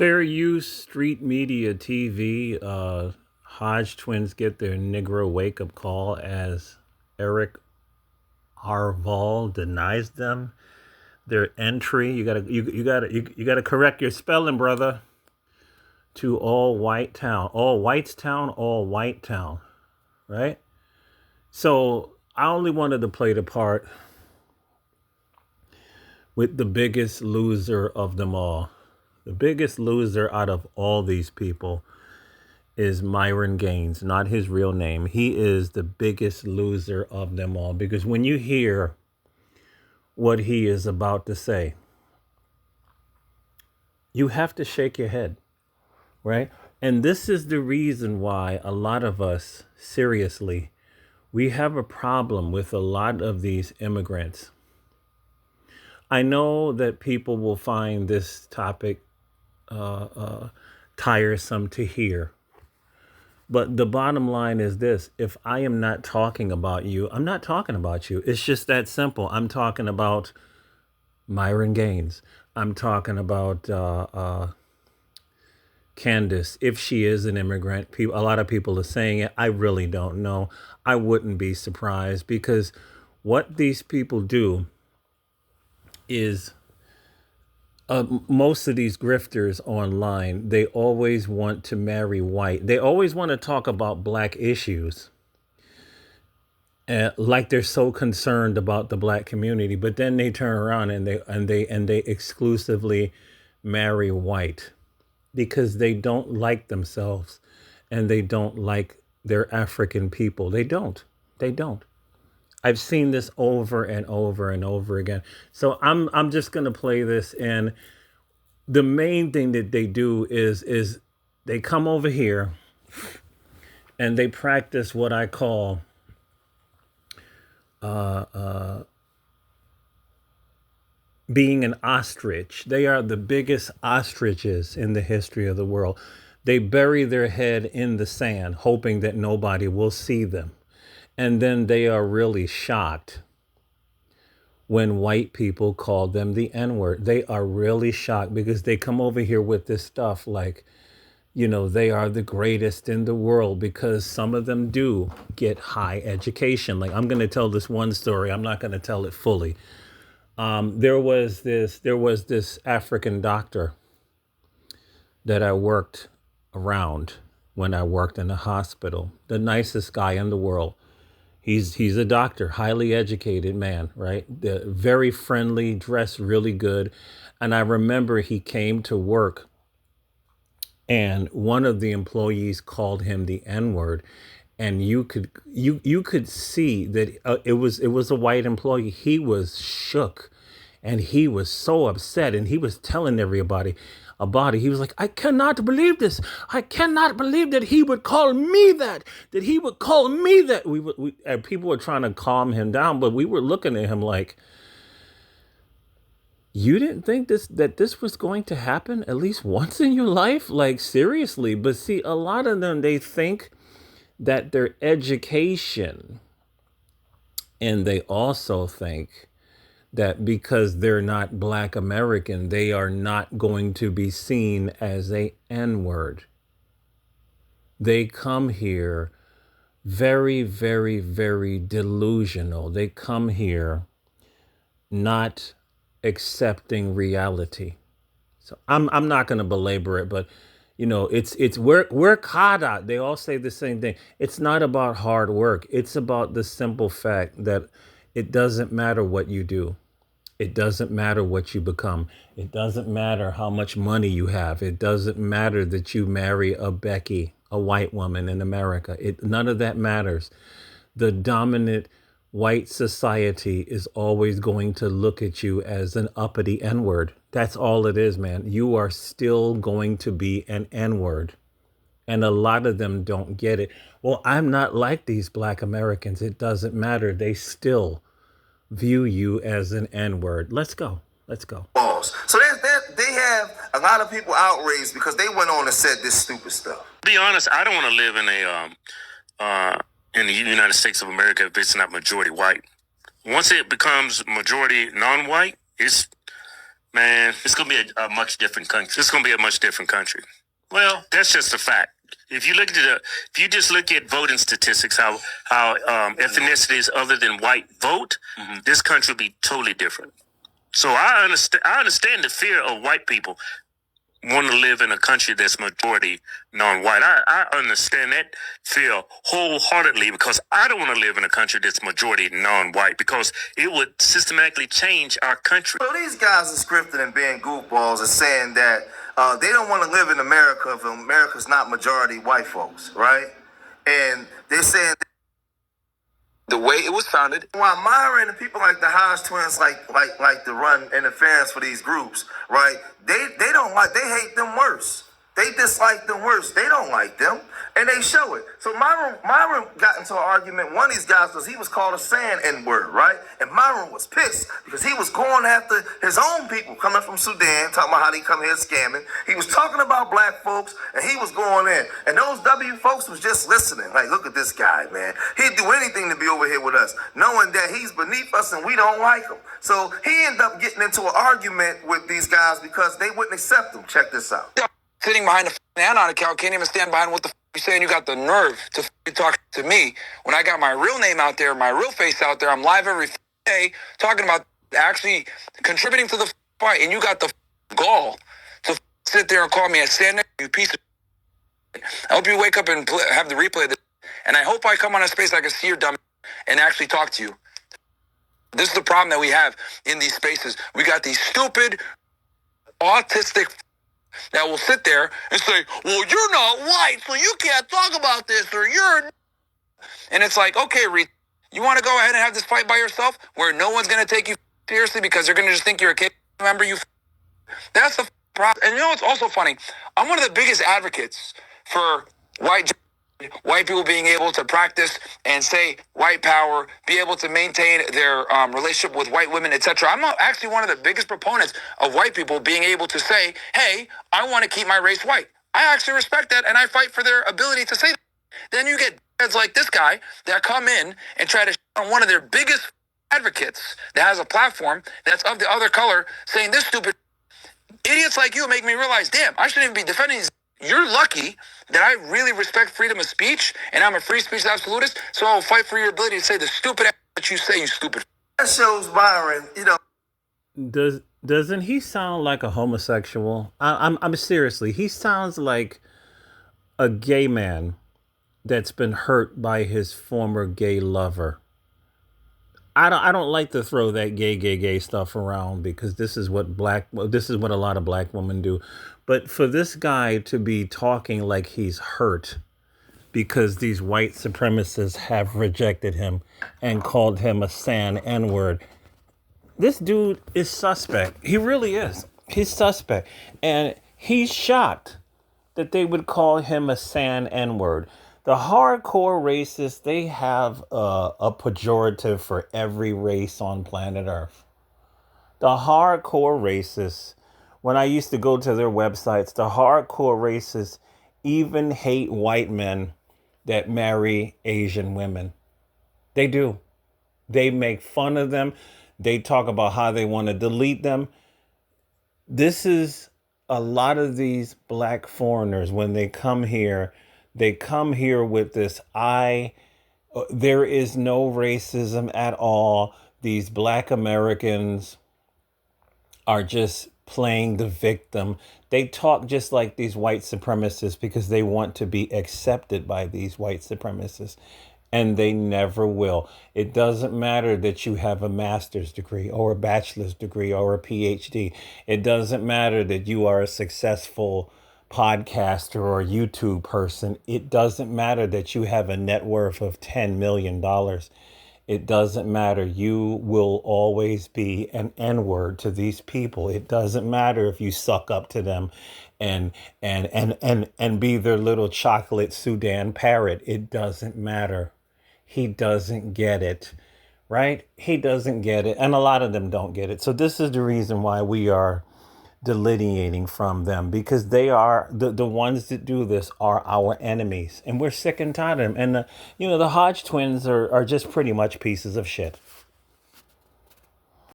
Fair use street media TV. Hodge twins get their Negro wake up call as Eric Harval denies them their entry. You gotta correct your spelling, brother. To all white town, all whites town, all white town, right? So I only wanted to play the part with the biggest loser of them all. The biggest loser out of all these people is Myron Gaines, not his real name. He is the biggest loser of them all because when you hear what he is about to say, you have to shake your head, right? And this is the reason why a lot of us, seriously, we have a problem with a lot of these immigrants. I know that people will find this topic tiresome to hear. But the bottom line is this: if I am not talking about you, I'm not talking about you. It's just that simple. I'm talking about Myron Gaines. I'm talking about Candace, if she is an immigrant. People, a lot of people are saying it. I really don't know. I wouldn't be surprised because what these people do is most of these grifters online, they always want to marry white. They always want to talk about black issues, like they're so concerned about the black community. But then they turn around and they exclusively marry white because they don't like themselves and they don't like their African people. They don't. They don't. I've seen this over and over and over again. So I'm just gonna play this, and the main thing that they do is they come over here and they practice what I call being an ostrich. They are the biggest ostriches in the history of the world. They bury their head in the sand, hoping that nobody will see them. And then they are really shocked when white people call them the N-word. They are really shocked because they come over here with this stuff like, they are the greatest in the world because some of them do get high education. Like, I'm going to tell this one story. I'm not going to tell it fully. There was this African doctor that I worked around when I worked in a hospital, the nicest guy in the world. He's a doctor, highly educated man, right? Very friendly, dressed really good. And I remember he came to work and one of the employees called him the N-word. And you could see that it was a white employee. He was shook and he was so upset and he was telling everybody about it. He was like, I cannot believe this. I cannot believe that he would call me that he would call me that. And people were trying to calm him down, but we were looking at him like, you didn't think that this was going to happen at least once in your life? Like, seriously. But see, a lot of them, they think that their education, and they also think that because they're not Black American, they are not going to be seen as a N-word. They come here very, very, very delusional. They come here not accepting reality. So I'm not going to belabor it, but it's work harder. They all say the same thing. It's not about hard work. It's about the simple fact that it doesn't matter what you do. It doesn't matter what you become. It doesn't matter how much money you have. It doesn't matter that you marry a Becky, a white woman in America. None of that matters. The dominant white society is always going to look at you as an uppity N-word. That's all it is, man. You are still going to be an N-word. And a lot of them don't get it. Well, I'm not like these Black Americans. It doesn't matter. They still view you as an N-word. Let's go. So they have a lot of people outraged because they went on and said this stupid stuff. To be honest, I don't want to live in the United States of America if it's not majority white. Once it becomes majority non-white, Man, it's gonna be a much different country. It's gonna be a much different country. Well, that's just a fact. If you look at if you just look at voting statistics, how ethnicities other than white vote, this country will be totally different. So I understand the fear of white people want to live in a country that's majority non-white. I understand that fear wholeheartedly because I don't want to live in a country that's majority non-white because it would systematically change our country. So these guys are scripted and being goofballs and saying that they don't want to live in America if America's not majority white folks, right? And they're saying the way it was founded. While Myra and people like the Hodge twins like to run interference for these groups, right? They don't like, they hate them worse. They dislike them worse. They don't like them, and they show it. So Myron got into an argument. One of these guys because he was called a sand N-word, right? And Myron was pissed because he was going after his own people coming from Sudan, talking about how they come here scamming. He was talking about black folks, and he was going in. And those W folks was just listening. Like, look at this guy, man. He'd do anything to be over here with us, knowing that he's beneath us and we don't like him. So he ended up getting into an argument with these guys because they wouldn't accept him. Check this out. Sitting behind a anon account, can't even stand behind what the you're saying. You got the nerve to talk to me when I got my real name out there, my real face out there. I'm live every day talking about actually contributing to the fight, and you got the gall to sit there and call me a sand, you piece of. I hope you wake up and have the replay of this, and I hope I come on a space I can see your dumb and actually talk to you. This is the problem that we have in these spaces. We got these stupid, autistic that will sit there and say, well, you're not white, so you can't talk about this, or you're... And it's like, okay, you want to go ahead and have this fight by yourself where no one's going to take you seriously because they're going to just think you're a kid member? That's the problem. And you know what's also funny? I'm one of the biggest advocates for white people being able to practice and say white power, be able to maintain their relationship with white women, etc. I'm actually one of the biggest proponents of white people being able to say, hey, I want to keep my race white. I actually respect that, and I fight for their ability to say that. Then you get heads like this guy that come in and try to on one of their biggest advocates that has a platform that's of the other color saying this stupid. Idiots like you make me realize, damn, I shouldn't even be defending these. You're lucky that I really respect freedom of speech, and I'm a free speech absolutist, so I'll fight for your ability to say the stupid that you say, you stupid. That shows Byron, you know. Doesn't he sound like a homosexual? I'm seriously, he sounds like a gay man that's been hurt by his former gay lover. I don't like to throw that gay stuff around because this is what a lot of black women do. But for this guy to be talking like he's hurt because these white supremacists have rejected him and called him a sand N-word, this dude is suspect. He really is. He's suspect. And he's shocked that they would call him a sand N-word. The hardcore racists, they have a pejorative for every race on planet Earth. The hardcore racists, when I used to go to their websites, the hardcore racists even hate white men that marry Asian women. They do. They make fun of them. They talk about how they want to delete them. This is a lot of these black foreigners when they come here. They come here with this, there is no racism at all. These black Americans are just playing the victim. They talk just like these white supremacists because they want to be accepted by these white supremacists. And they never will. It doesn't matter that you have a master's degree or a bachelor's degree or a PhD. It doesn't matter that you are a successful podcaster or YouTube person. It doesn't matter that you have a net worth of $10 million. It doesn't matter. You will always be an N-word to these people. It doesn't matter if you suck up to them and be their little chocolate Sudan parrot. It doesn't matter. He doesn't get it, right? He doesn't get it. And a lot of them don't get it. So this is the reason why we are delineating from them, because they are the ones that do this are our enemies, and we're sick and tired of them. And the Hodge twins are just pretty much pieces of shit.